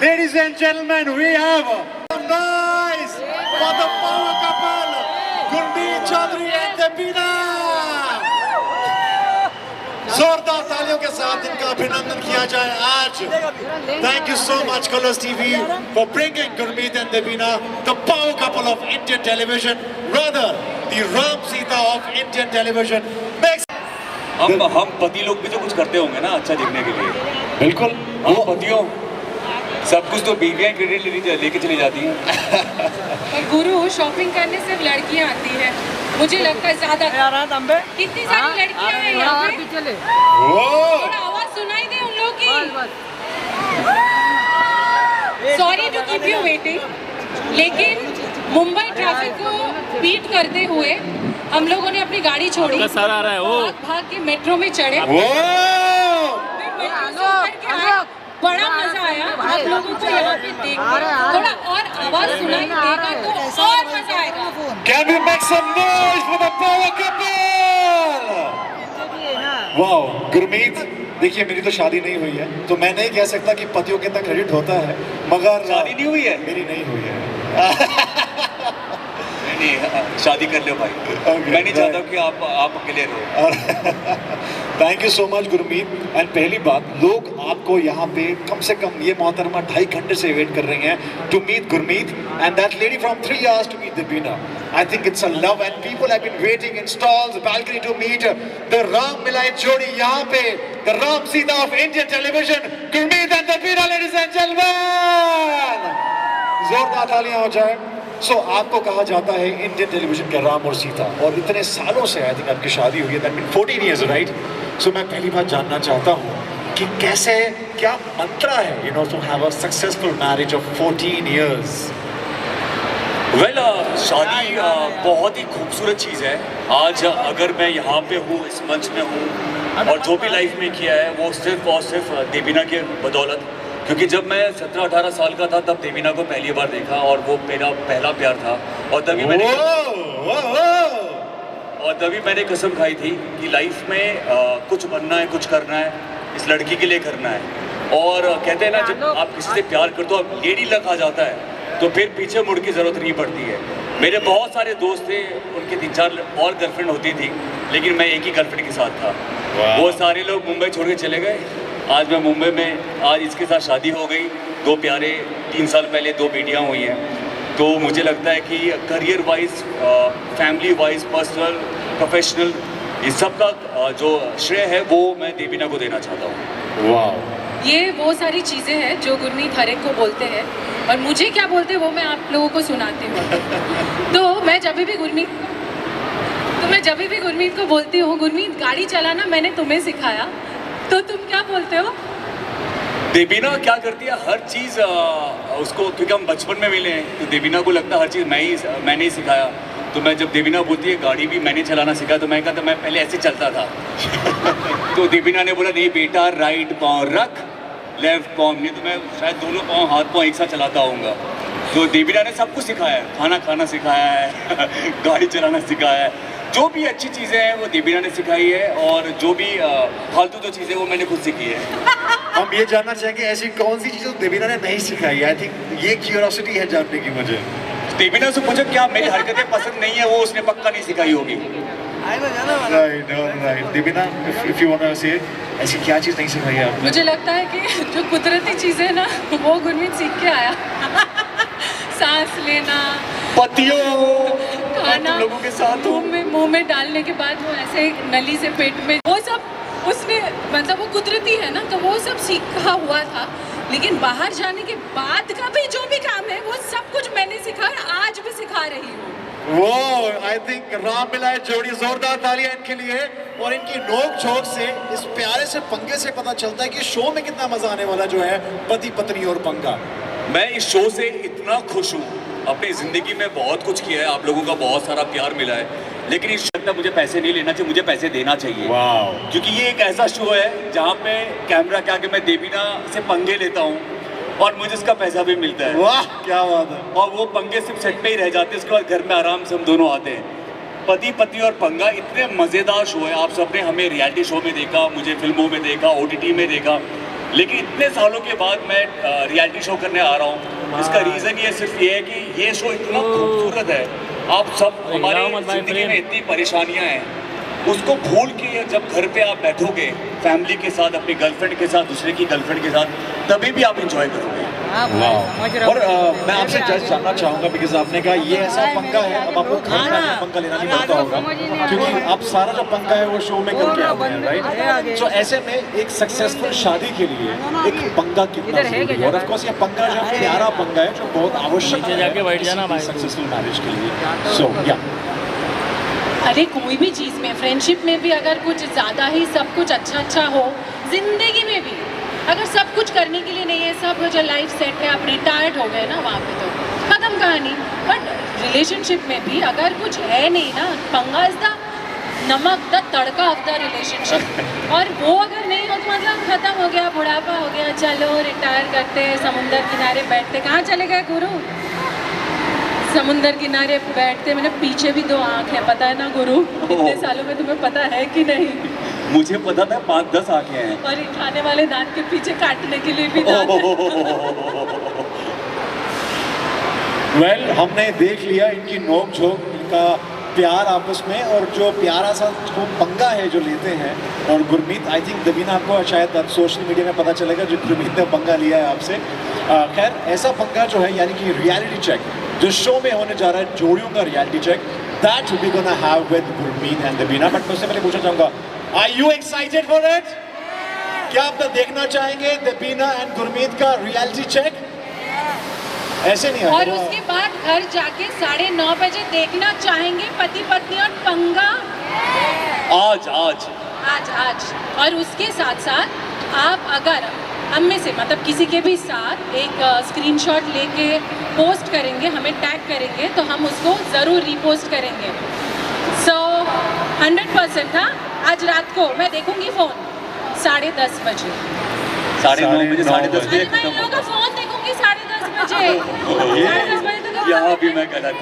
Ladies and gentlemen, we have some noise for the power couple, Gurmeet Chaudhary and Deepina. जोरदार तालियों के साथ इनका अभिनंदन किया जाए आज. Thank you so much Colors TV for bringing Gurmeet and Deepina, the power couple of Indian television, rather the Ram Sita of Indian television. हम पति लोग भी तो कुछ करते होंगे ना अच्छा दिखने के लिए. बिल्कुल. हम पतियों सब कुछ तो बीवियां क्रेडिट लेके चली जाती हैं. गुरु शॉपिंग करने सिर्फ लड़कियां आती हैं. मुझे लगता है ज्यादा कितनी सारी लड़कियां हैं यहाँ पे. थोड़ा आवाज सुनाई दे उन लोग की. Sorry to keep you waiting, लेकिन मुंबई ट्रैफिक को बीट करते हुए हम लोगों ने अपनी गाड़ी छोड़ी, भाग के मेट्रो में चढ़े. मेट्रो से उतर के आए. बड़ा मजा आया. आप लोगों को यहाँ पे देख थोड़ा और आवाज सुनाई देगा तो और मजा आएगा. Can we make some noise for the power couple? Wow, Gurmeet, देखिए मेरी तो शादी नहीं हुई है तो मैं नहीं कह सकता कि पतियों के तक क्रेडिट होता है, मगर शादी नहीं हुई है. मेरी नहीं हुई है. नहीं, शादी कर लो भाई. मैं नहीं चाहता कि आप अकेले रहो. Thank you so much Gurmeet. And पहली बात, लोग आपको यहाँ पे कम से कम ये मोहतरमा 2.5 घंटे से वेट कर रही हैं to meet Gurmeet and that lady from 3 hours to meet Deepina. I think it's a love and people have been waiting in stalls, balcony to meet the Ram Milai Jodi यहाँ पे, the Ram Sita of Indian television, Gurmeet and Deepina, ladies and gentlemen. जोरदार तालियां हो जाए. सो आपको कहा जाता है इंडियन टेलीविजन के राम और सीता, और इतने सालों से आई थिंक आपकी शादी हुई है. That mean 14 years, right? So मैं पहली बात जानना चाहता हूँ कि कैसे, क्या मंत्रा है you know to have a successful marriage of 14 years? Well शादी बहुत ही खूबसूरत चीज़ है. आज अगर मैं यहाँ पे हूँ, इस मंच में हूँ, और जो भी लाइफ में किया है वो सिर्फ और सिर्फ देवीना के बदौलत. क्योंकि जब मैं 17-18 साल का था तब देवीना को पहली बार देखा और वो मेरा पहला प्यार था. और तभी मैंने कसम खाई थी कि लाइफ में कुछ बनना है, कुछ करना है, इस लड़की के लिए करना है. और कहते हैं ना, जब आप किसी से प्यार करते हो, आप लेडी लग आ जाता है तो फिर पीछे मुड़ की ज़रूरत नहीं पड़ती है. मेरे बहुत सारे दोस्त थे, उनकी 3-4 और गर्लफ्रेंड होती थी, लेकिन मैं एक ही गर्लफ्रेंड के साथ था. वो सारे लोग मुंबई छोड़ के चले गए. आज मैं मुंबई में, आज इसके साथ शादी हो गई. 2 प्यारे, 3 साल पहले 2 बेटियां हुई हैं. तो मुझे लगता है कि career wise, family wise, personal, professional, इस सब का जो श्रेय है वो मैं देवीना को देना चाहता हूँ. वाह, ये वो सारी चीज़ें हैं जो गुरमीत हर एक को बोलते हैं, और मुझे क्या बोलते हैं वो मैं आप लोगों को सुनाती हूँ. तो मैं जब भी गुरमीत को बोलती हूँ, गुरमीत गाड़ी चलाना मैंने तुम्हें सिखाया, तो तुम क्या बोलते हो? देवीना क्या करती है, हर चीज़ उसको, क्योंकि हम बचपन में मिले हैं तो देवीना को लगता है हर चीज़ मैंने ही सिखाया. तो मैं जब देवीना बोलती है गाड़ी भी मैंने चलाना सिखाया, तो मैं कहता मैं पहले ऐसे चलता था. तो देवीना ने बोला नहीं बेटा, राइट पाँव रख, लेफ्ट पाँव नहीं, तो मैं शायद दोनों पाँव, हाथ पाँव एक साथ चलाता होऊंगा. तो देवीना ने सब कुछ सिखाया है. खाना खाना सिखाया है, गाड़ी चलाना सिखाया है. जो भी अच्छी चीज़ें हैं वो देवीना ने सिखाई है, और जो भी फालतू जो चीज़ें वो मैंने खुद सीखी है. हम ये जानना चाहेंगे ऐसी कौन सी चीज़ देवीना ने नहीं सिखाई? आई थिंक ये क्यूरियोसिटी है जानने की मुझे. देवीना से पूछो क्या मेरी हरकतें पसंद नहीं है, वो उसने पक्का नहीं सिखाई होगी. Right. Devina, if you want to say, ऐसी क्या चीज़ नहीं सिखाई है आपने? मुझे लगता है कि जो कुदरती चीज़ें ना वो गुरमीत सीख के आया. सांस लेना, पतियों, खाना लोगों के साथ मुंह में डालने के बाद वो ऐसे नली से पेट में, वो सब उसने, मतलब वो कुदरती है ना, तो वो सब सीखा हुआ था. लेकिन बाहर जाने के बाद का भी जो भी काम है वो सब कुछ मैंने सिखा और आज भी सिखा रही हूँ. वो आई थिंक राम मिलाए जोड़ी, जोरदार तालियां इनके लिए. और इनकी नोक झोंक से, इस प्यारे से पंगे से पता चलता है कि शो में कितना मजा आने वाला जो है पति पत्नी और पंगा. मैं इस शो से इतना खुश हूँ. अपनी ज़िंदगी में बहुत कुछ किया है, आप लोगों का बहुत सारा प्यार मिला है, लेकिन इस शो में मुझे पैसे नहीं लेना चाहिए, मुझे पैसे देना चाहिए. वाह. क्योंकि ये एक ऐसा शो है जहाँ पे कैमरा के आगे मैं देवीना से पंगे लेता हूँ और मुझे इसका पैसा भी मिलता है. वाह, क्या बात है. और वो पंगे सिर्फ सेट पे ही रह जाते हैं, उसके बाद घर में आराम से हम दोनों आते हैं. पति पत्नी और पंगा इतने मज़ेदार शो है. आप सबने हमें रियलिटी शो में देखा, मुझे फिल्मों में देखा, OTT में देखा, लेकिन इतने सालों के बाद मैं रियलिटी शो करने आ रहा हूँ। इसका रीज़न ये सिर्फ ये है कि ये शो इतना खूबसूरत है। आप सब, हमारे ज़िंदगी में इतनी परेशानियाँ हैं, उसको भूल के जब घर पे आप बैठोगे फैमिली के साथ, अपनी गर्लफ्रेंड के साथ, दूसरे की गर्लफ्रेंड के साथ, तभी भी आप इंजॉय करोगे। और मैं आपसे जस्ट जानना चाहूंगा, बिकॉज आपने कहा ये ऐसा पंगा है, अब आपको घर में आके पंगा लेना नहीं पड़ता होगा, क्योंकि आप सारा जो पंगा है वो शो में करके आते हैं, राइट? तो ऐसे में एक सक्सेसफुल शादी के लिए एक पंगा कितना जरूरी है? और ऑफ कोर्स ये पंगा जो प्यारा पंगा है जो बहुत आवश्यक है सक्सेसफुल मैरिज के लिए। सो या अरे कोई भी चीज़ में, फ्रेंडशिप में भी अगर कुछ ज़्यादा ही सब कुछ अच्छा हो, जिंदगी में भी अगर सब कुछ करने के लिए नहीं है, सब जो लाइफ सेट है, आप रिटायर्ड हो गए ना, वहाँ पे तो खत्म कहानी। बट रिलेशनशिप में भी अगर कुछ है नहीं ना, पंगा इज द नमक, the tadka of the relationship. और वो अगर नहीं हो तो मतलब खत्म हो गया, बुढ़ापा हो गया, चलो रिटायर करते हैं, समुंदर किनारे बैठते। कहाँ चले गए गुरु? समुंदर किनारे बैठते, मैंने पीछे भी 2 आँख है, पता है ना गुरु? इतने सालों में तुम्हें पता है कि नहीं? मुझे पता था 5-10 आंखें हैं। और ये खाने वाले दांत के पीछे काटने के लिए भी दांत वेल, हमने देख लिया इनकी नोक झोंक, इनका प्यार आपस में, और जो प्यारा सा वो पंगा है जो लेते हैं। और गुरमीत, आई थिंक दबीना आपको शायद अब सोशल मीडिया में पता चलेगा जो गुरमीत ने पंगा लिया है आपसे। खैर, ऐसा पंगा जो है, यानी कि रियलिटी चेक जो शो में होने जा रहा है, जोड़ियों का reality check, that we gonna have with Gurmeet and Debina. But मैं उससे पहले पूछना चाहूँगा, are you excited for it? क्या आप तो देखना चाहेंगे दबीना एंड गुरमीत का रियलिटी चेक? ऐसे नहीं है। और उसके बाद घर जाके 9:30 बजे देखना चाहेंगे पति पत्नी और पंगा। आज और उसके साथ साथ आप अगर हम में से मतलब किसी के भी साथ एक स्क्रीनशॉट लेके पोस्ट करेंगे, हमें टैग करेंगे, तो हम उसको ज़रूर रीपोस्ट करेंगे। सो 100% था। आज रात को मैं देखूंगी फ़ोन 10:30 बजे, 9:30 बजे, 10:30 बजे मैं इन लोगों का फ़ोन देखूंगी 10:30 बजे। 10:30 बजे तक यहाँ भी मैं गलत।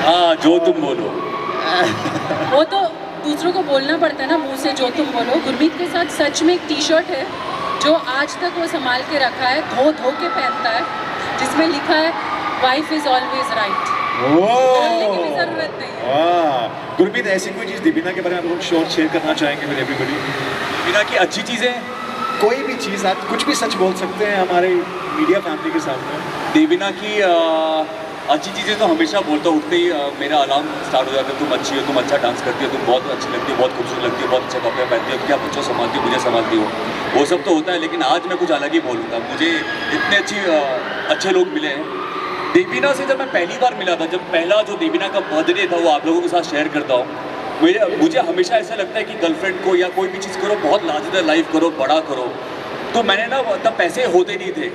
हाँ, जो तुम बोलो। वो तो दूसरों को बोलना पड़ता है ना, मुंह से जो तुम बोलो। गुरमीत के साथ सच में एक टी-शर्ट है जो आज तक वो संभाल के रखा है, धो के पहनता है, जिसमें लिखा है वाइफ इज ऑलवेज राइट। बोलने की भी जरूरत नहीं। गुरमीत, ऐसी कोई चीज़ दीपिना के बारे में आप लोग शेयर करना चाहेंगे विद एवरीबॉडी? दीपिना की अच्छी चीज़ें, कोई भी चीज़, आप कुछ भी सच बोल सकते हैं हमारे मीडिया फैमिली के सामने। दीपिना की अच्छी चीज़ें तो हमेशा बोलता, उठते ही मेरा अलार्म स्टार्ट हो जाता है, तुम अच्छी हो, तुम अच्छा डांस करती हो, तुम बहुत अच्छी लगती हो, बहुत खूबसूरत लगती हो, बहुत अच्छे कपड़े पहनती हो, क्या बच्चों संभालती हो, मुझे संभालती हो, वो सब तो होता है। लेकिन आज मैं कुछ अलग ही बोलूँगा। मुझे इतने अच्छे लोग मिले हैं। दीपिना से जब मैं पहली बार मिला था, जब पहला जो दीपिना का बर्थडे था, वो आप लोगों के साथ शेयर करता हूँ। मुझे हमेशा ऐसा लगता है कि गर्लफ्रेंड को या कोई भी चीज़ करो, बहुत लार्जर लाइफ करो, बड़ा करो। तो मैंने ना, तब पैसे होते नहीं थे,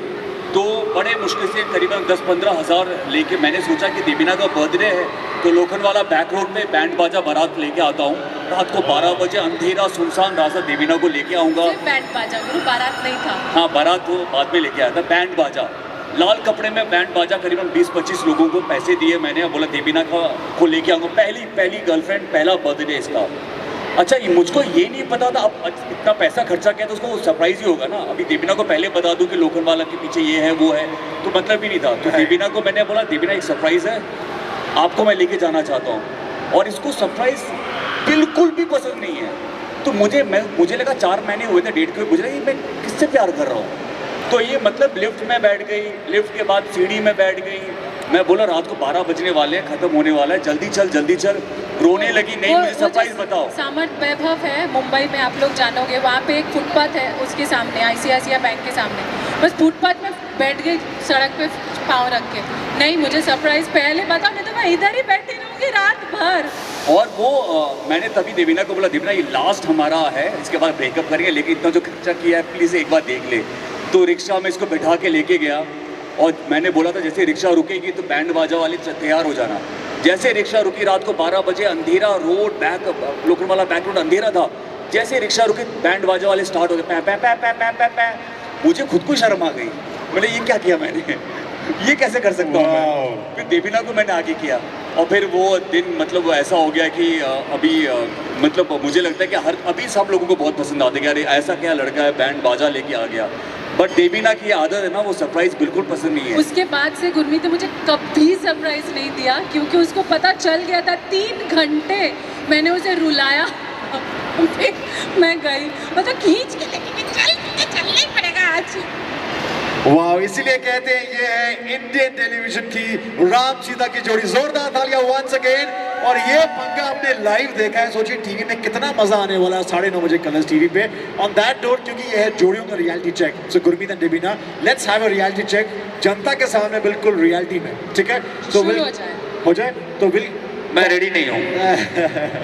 तो बड़े मुश्किल से करीबन 10-15 हज़ार लेके मैंने सोचा कि दीपिना का बर्थडे है, तो लोखंडवाला बैक रोड पे बैंड बाजा बारात लेके आता हूँ। रात को 12 बजे अंधेरा सुनसान रास्ता दीपिना को लेके आऊँगा। बैंड बाजा, गुरु बारात नहीं था। हाँ, बारात वो बाद में लेके आया था। बैंड बाजा, लाल कपड़े में बैंड बाजा, करीबन 20-25 लोगों को पैसे दिए मैंने, बोला दीपिना को लेके आऊँगा। पहली गर्लफ्रेंड, पहला बर्थडे इसका। अच्छा, मुझको ये नहीं पता था, अब इतना पैसा खर्चा किया तो उसको सरप्राइज ही होगा ना। अभी दीपिना को पहले बता दूं कि लोखंडवाला के पीछे ये है वो है, तो मतलब ही नहीं था। तो दीपिना को मैंने बोला, दीपिना एक सरप्राइज़ है, आपको मैं लेके जाना चाहता हूँ। और इसको सरप्राइज़ बिल्कुल भी पसंद नहीं है। तो मुझे लगा 4 महीने हुए थे डेट के, मुझे लगा मैं किससे प्यार कर रहा हूँ। तो ये मतलब लिफ्ट में बैठ गई, लिफ्ट के बाद सीढ़ी में बैठ गई। मैं बोला रात को 12 बजने वाले हैं, खत्म होने वाला है, जल्दी चल। रोने लगी, नहीं मुझे सरप्राइज बताओ। सामर्थ वैभव है मुंबई में, आप लोग जानोगे, वहाँ पे एक फुटपाथ है, उसके सामने ICICI बैंक के सामने, बस फुटपाथ में बैठ गई, सड़क पे पाँव रख के। नहीं, मुझे सरप्राइज पहले बताओ, नहीं तो मैं इधर ही बैठी रहूँगी रात भर। और वो मैंने तभी दीपिना को बोला, दीपिना ये लास्ट हमारा है, इसके बाद ब्रेकअप करेंगे, लेकिन इतना जो खर्चा किया है प्लीज़ एक बार देख ले। तो रिक्शा में इसको बैठा के लेके गया, और मैंने बोला था जैसे रिक्शा रुकेगी तो बैंड बाजा वाले तैयार हो जाना। जैसे रिक्शा रुकी, रात को 12 बजे, अंधेरा रोड, लोखंडवाला बैक रोड अंधेरा था। जैसे रिक्शा रुकी, बैंड बाजा वाले स्टार्ट हो गए, पै पै पै पै पै पै। मुझे खुद को शर्म आ गई, मैंने ये क्या किया मैंने, ये कैसे कर सकता हूँ मैं। फिर दीपिना को मैंने आगे किया, और फिर वो दिन मतलब ऐसा हो गया कि अभी मतलब मुझे लगता है कि अभी सब लोगों को बहुत पसंद आते हैं, अरे ऐसा क्या लड़का है बैंड बाजा लेके आ गया। बट देवीना की आदत है ना, वो सरप्राइज बिल्कुल पसंद नहीं है। उसके बाद से गुरमीत ने मुझे कभी सरप्राइज नहीं दिया, क्योंकि उसको पता चल गया था। 3 घंटे मैंने उसे रुलाया मैं गई, मतलब खींच के लेके चलना ही पड़ेगा आज। वाह, इसीलिए कहते हैं ये है इंडियन टेलीविजन की राम सीता की जोड़ी। जोरदार तालियां वंस अगेन। और ये पंगा आपने लाइव देखा है, सोचिए टीवी में कितना मजा आने वाला है 9:30 बजे कलर्स टीवी पे। ऑन दैट नोट, क्योंकि ये है जोड़ियों का reality check, so Gurmeet and Devina, let's have a reality check जनता के सामने, बिल्कुल रियलिटी में, ठीक है? तो हो जाए तो विल, मैं रेडी नहीं हूँ।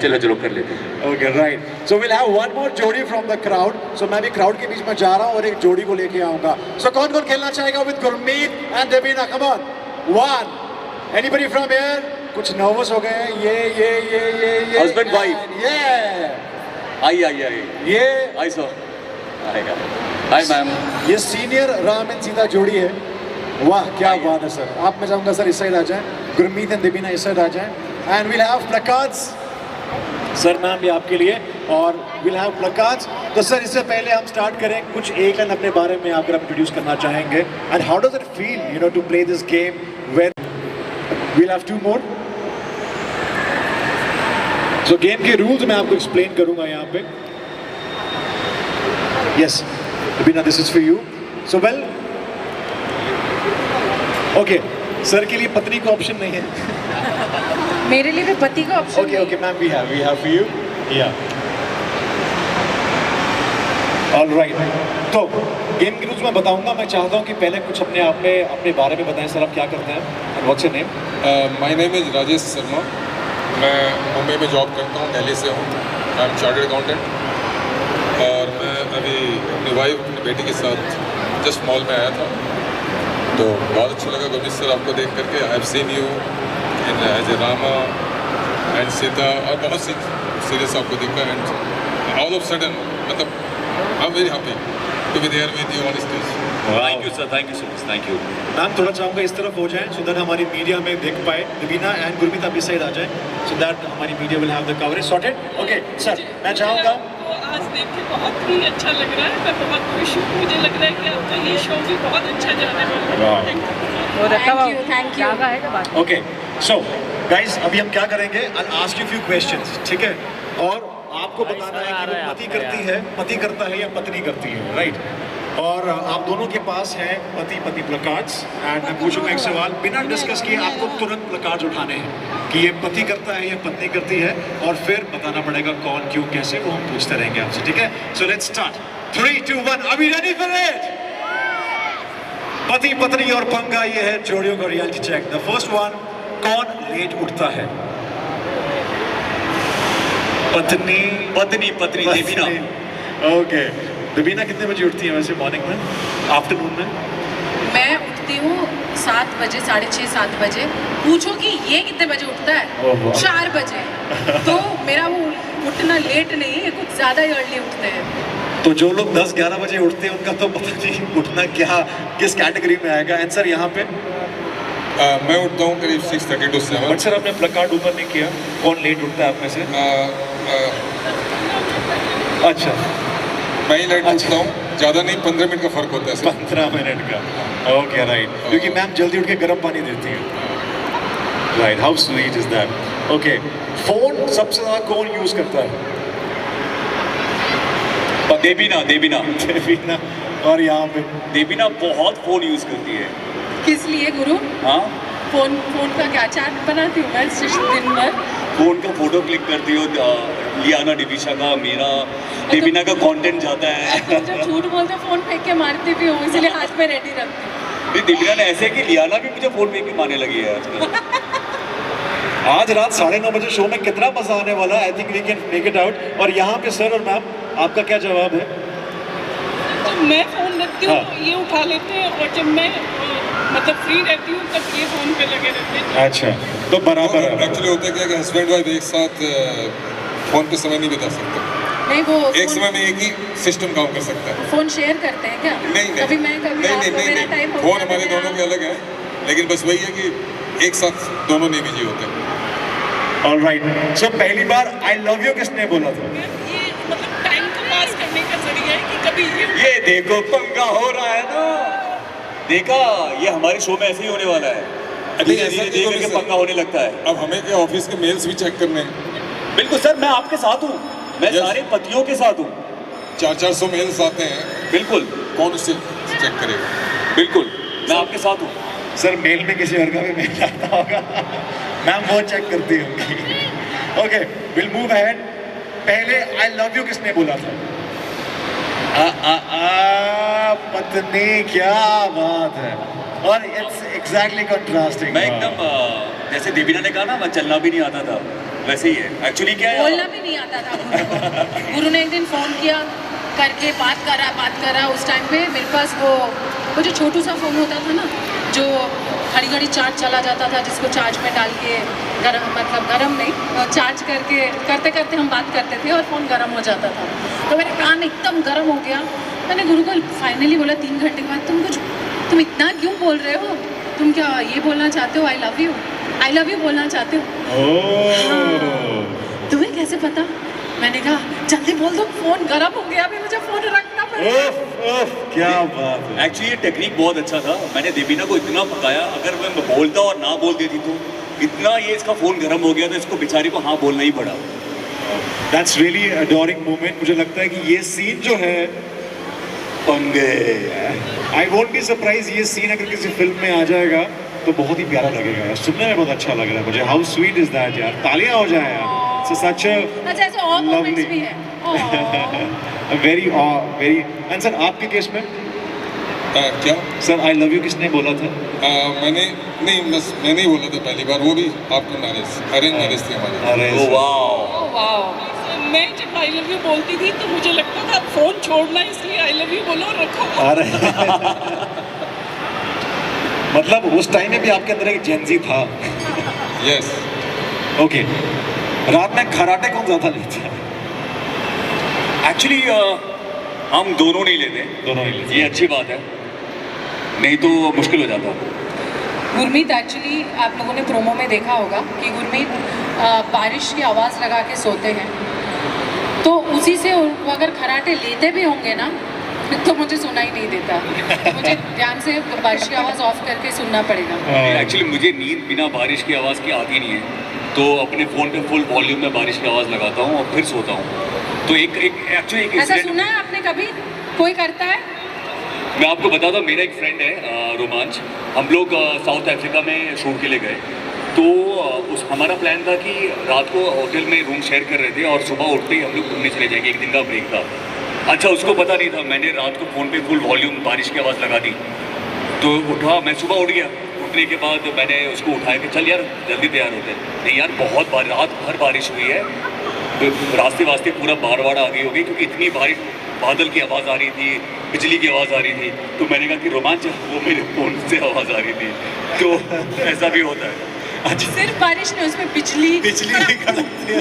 चलो कर लेते हैं। Okay right, so will have one more जोड़ी फ्रॉम द क्राउड। सो मैं भी क्राउड के बीच में जा रहा हूँ और एक जोड़ी को लेके आऊंगा। सो कौन कौन खेलना चाहेगा with Gurmeet and Devina? Come on, one, anybody from here? कुछ नर्वस हो गए हैं? ये हस्बैंड वाइफ, ये आई सो आएगा। Hi ma'am. ये सीनियर राम एंड सीता जोड़ी है। वाह क्या बात है सर। आप, मैं चाहूँगा सर इस साइड आ जाएं, गुरमीत एंड देवीना इस साइड आ जाएं। And will have placards sir, ma'am भी आपके लिए, और विल हैव प्लकार्ड्स। तो सर इससे पहले हम स्टार्ट करें, कुछ एक लाइन अपने बारे में अगर आप इंट्रोड्यूस करना चाहेंगे, and how does it feel you know to play this game where will have 2 more. सो गेम के रूल्स मैं आपको एक्सप्लेन करूंगा यहाँ पे। Yes Devina, this is for you. So well, okay, sir के लिए पत्नी का ऑप्शन नहीं है, मेरे लिए भी पति का option. Okay ma'am, we have for you, या ऑलराइट। तो गेम के रूल्स मैं बताऊंगा। मैं चाहता हूं कि पहले कुछ अपने बारे में बताएं। सर आप क्या करते हैं? What's your name? My name is Rajesh Sharma. मैं मुंबई में जॉब करता हूँ, दिल्ली से हूँ। I am chartered accountant. और मैं अभी अपनी वाइफ, अपनी बेटी के साथ जस्ट मॉल में आया था, तो बहुत अच्छा लगा गुरमीत सर आपको देख करके। I have seen you in as a Rama and Sita, और बहुत सी सीरीज आपको देखा। एंड ऑल ऑफ सडन मतलब I am very happy to be there with you on stage. Thank you sir, thank you so much, thank you. Ma'am थोड़ा चाहूँगा इस तरफ हो जाएं, सो दैट हमारी मीडिया में देख पाए। देवीना एंड गुरमीत आप इस साइड आ जाएं, सो दैट हमारी media will have the coverage sorted. Okay sir, मैं चाहूँगा, आज देख के बहुत ही अच्छा लग रहा है। मैं बहुत खुश हूँ। मुझे लग रहा है कि आपका ये शो भी बहुत अच्छा जाने वाला है। Thank you. Okay so guys, अभी हम क्या करेंगे, I'll ask you few questions, ठीक है? और आपको बताना है कि वो पति करता है या पत्नी करती है, राइट? और आप दोनों के पास है पति प्लकार्ड्स, एंड मैं पूछूंगा एक सवाल, बिना डिस्कस किए आपको तुरंत प्लकार्ड्स उठाने हैं कि ये पति करता है या पत्नी करती है, और फिर बताना पड़ेगा कौन, क्यों, कैसे, वो हम पूछते रहेंगे आपसे, ठीक है? So let's start. 3, 2, 1, are we ready for it? पति पत्नी और पंगा, ये है जोड़ियों का reality check. The first one, कौन लेट उठता है? पत्नी देवीना। ओके, देवीना कितने बजे उठती है वैसे मॉर्निंग में, आफ्टरनून में? मैं उठती हूँ 7 बजे, 6:30 7 बजे। पूछो कि ये कितने बजे उठता है? 4 बजे। तो मेरा वो उठना लेट नहीं है, कुछ ज़्यादा ही अर्ली उठते हैं। तो जो लोग 10-11 बजे उठते हैं उनका तो पता नहीं उठना क्या, किस कैटेगरी में आएगा। आंसर यहाँ पे मैं उठता हूँ करीब 6:30 to 7। बट सर आपने प्लकार्ड ऊपर नहीं किया, कौन लेट उठता है आप में से? अच्छा, मैं ही लेट उठता हूँ, ज़्यादा नहीं, 15 मिनट का फ़र्क होता है सर। 15 मिनट का, ओके राइट। क्योंकि मैम जल्दी उठ के गर्म पानी देती है, right? How sweet is that. Okay, phone सबसे ज़्यादा कौन यूज़ करता है? देवीना। और यहाँ पे देवीना बहुत फोन यूज करती है। किस लिए गुरु? हाँ, फोन का क्या चार्ट बनाती हूँ मैं दिन भर। फोन का फोटो क्लिक करती हो, लियाना डिविशा का, मेरा, देवीना का कंटेंट जाता है। जब झूठ बोलते फोन फेंक के मारती भी हूँ, इसलिए हाथ में रेडी रखती हूँ। देवीना ने ऐसे कि लियाना भी मुझे फोन फेंक के मारने लगी है आजकल। आज रात 9:30 बजे शो में कितना मजा आने वाला है। I think we can make it out. और यहाँ पे सर और मैम, आपका क्या जवाब है? जब मैं फोन रखती हूँ हाँ। ये उठा लेते हैं, और जब मैं मतलब फ्री रहती हूँ तब ये फोन पे लगे रहते हैं। अच्छा, तो बराबर है। एक्चुअली होता है क्या कि हस्बैंड वाइफ एक साथ फ़ोन पे समय नहीं बिता सकते। नहीं, वो एक समय में एक ही सिस्टम काम कर सकता है। फोन शेयर करते हैं क्या? नहीं, कभी मैं कभी आप, तो मेरा टाइम फ़ोन हमारे दोनों के अलग है, लेकिन बस वही है कि एक साथ दोनों नहीं बिजी होते। ऑलराइट, सो पहली बार आई लव यू किसने बोला था? ये मतलब टाइम को पास करने का जरिया है कि कभी ये देखो पंगा हो रहा है ना, देखा ये हमारे शो में ऐसे ही होने वाला है, अभी धीरे ऐसा धीरे क्यों धीरे सर? पंगा होने लगता है। अब हमें क्या ऑफिस के मेल्स भी चेक करने हैं। बिल्कुल सर, मैं आपके साथ हूँ, मैं Yes. सारे पतियों के साथ हूँ। 400 मेल्स आते हैं, बिल्कुल कौन उससे चेक करेगा? बिल्कुल, मैं आपके साथ हूँ। सर मेल में किसी और का भी मेल आता होगा, मैम वो चेक करती होंगी। Okay, will move ahead. पहले आई लव यू किसने बोला था? पत्नी, क्या बात है। और इट्स एग्जैक्टली कंट्रास्टिंग। मैं एकदम जैसे देवीना ने कहा ना, मैं चलना भी नहीं आता था, वैसे ही है। एक्चुअली क्या बोलना है, भी नहीं आता था गुरु को। गुरु ने एक दिन फ़ोन किया करके बात करा। उस टाइम पे मेरे पास वो जो छोटू सा फ़ोन होता था ना, जो घड़ी घड़ी चार्ज चला जाता था, जिसको चार्ज में डाल के गरम नहीं, चार्ज करते करते हम बात करते थे और फ़ोन गरम हो जाता था। तो मेरा कान एकदम गरम हो गया। मैंने गुरु को फाइनली बोला 3 घंटे के बाद, तुम इतना क्यों बोल रहे हो? तुम क्या ये बोलना चाहते हो, आई लव यू बोलना चाहते हो? तुम्हें कैसे पता? मैंने कहा जल्दी बोल दो, फोन गर्म हो गया, अभी मुझे फोन रखना पड़ेगा। क्या बात है। एक्चुअली ये टेक्निक बहुत अच्छा था। मैंने देवीना को इतना पकाया, अगर मैं बोलता और ना बोल देती तो इतना ये इसका फोन गर्म हो गया था, इसको बेचारी को हाँ बोलना ही पड़ा। That's really adoring moment. मुझे लगता है कि ये सीन जो है, पंगे, आई वोंट बी सरप्राइज, ये सीन अगर किसी फिल्म में आ जाएगा तो बहुत ही प्यारा लगेगा यार। सुनने में बहुत अच्छा लग रहा है मुझे। हाउ स्वीट इज दैट यार, तालियां हो जाए यार। सच अच्छा, ऐसे और मोमेंट्स भी हैं। वेरी एंड सर आपके केस में क्या? सर आई लव यू किसने बोला था? मैंने ही बोला था पहली बार, वो भी आफ्टर मैरिज, अरेंज मैरिज थी हमारी। अरे ओ वाओ, ओह वाओ। मैं जब आई लव यू बोलती थी तो मुझे लगता था फोन छोड़ना, इसलिए आई लव यू बोलो और रखो। अरे मतलब उस टाइम में भी आपके अंदर एक जेंजी था। यस। ओके, रात में खराटे कौन ज्यादा लेता है? एक्चुअली हम दोनों नहीं लेते, दोनों ही लेते। ये अच्छी बात है, नहीं तो मुश्किल हो जाता। गुरमीत, एक्चुअली आप लोगों ने प्रोमो में देखा होगा कि गुरमीत बारिश की आवाज़ लगा के सोते हैं, तो उसी से वो अगर खराटे लेते भी होंगे ना तो मुझे सुनाई नहीं देता। मुझे ध्यान से बारिश की आवाज़ ऑफ करके सुनना पड़ेगा। एक्चुअली मुझे नींद बिना बारिश की आवाज़ की आती नहीं है, तो अपने फ़ोन पे फुल वॉल्यूम में बारिश की आवाज़ लगाता हूँ और फिर सोता हूँ। तो एक्चुअली एक ऐसा incident- सुना है आपने कभी? कोई करता है? मैं आपको बताता हूँ, मेरा एक फ्रेंड है रोमांच, हम लोग साउथ अफ्रीका में शूट के लिए गए। तो उस हमारा प्लान था कि रात को होटल में रूम शेयर कर रहे थे और सुबह उठते ही हम लोग घूमने चले जाएंगे, एक दिन का ब्रेक था। अच्छा, उसको पता नहीं था, मैंने रात को फ़ोन पे फुल वॉल्यूम बारिश की आवाज़ लगा दी। तो उठा, मैं सुबह उठ गया। उठने के बाद मैंने उसको उठाया कि चल यार जल्दी तैयार होते हैं। नहीं यार, बहुत रात भर बारिश हुई है, तो रास्ते वास्ते पूरा बाढ़ आ गई होगी, क्योंकि इतनी बारिश, बादल की आवाज़ आ रही थी, बिजली की आवाज़ आ रही थी। तो मैंने कहा कि रोमांच, वो मेरे फ़ोन से आवाज़ आ रही थी। तो ऐसा भी होता है। सिर्फ बारिश नहीं, उसमें बिजली बिजली निकलती है।